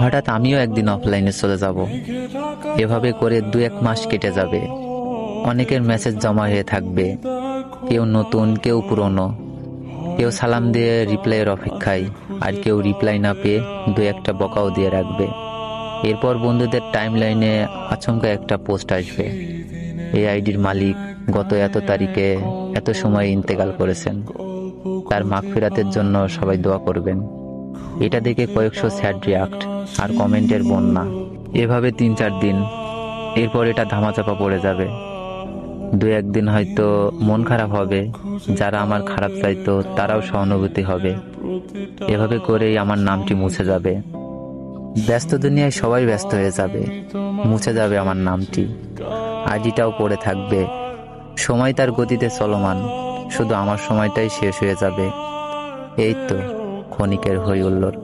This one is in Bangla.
হঠাৎ আমিও একদিন অফলাইনে চলে যাব। এভাবে করে 2-1 মাস কেটে যাবে। অনেকের মেসেজ জমা হয়ে থাকবে, কেউ নতুন, কেউ পুরনো। কেউ সালাম দিয়ে রিপ্লাইয়ের অপেক্ষায়, আর কেউ রিপ্লাই না পেয়ে 2-একটা বকাও দিয়ে রাখবে। এরপর বন্ধুদের টাইম লাইনে আচমকা একটা পোস্ট আসবে, এই আইডির মালিক গত এত তারিখে এত সময় ইন্তেকাল করেছেন, তার মাগফিরাতের জন্য সবাই দোয়া করবেন। এটা দেখে কয়েকশো স্যাড রিয়াক্ট আর কমেন্টের বন্যা। এভাবে 3-4 দিন, এরপর এটা ধামাচাপা পড়ে যাবে। 2-1 দিন হয়তো মন খারাপ হবে, যারা আমার খারাপ চাইতো তারাও সহানুভূতি হবে। এভাবে করেই আমার নামটি মুছে যাবে। ব্যস্ত দুনিয়ায় সবাই ব্যস্ত হয়ে যাবে, মুছে যাবে আমার নামটি, আইডিটাও পড়ে থাকবে। সময় তার গতিতে চলমান, শুধু আমার সময়টাই শেষ হয়ে যাবে। এই তো ক্ষণিকের হই হুল্লোড়।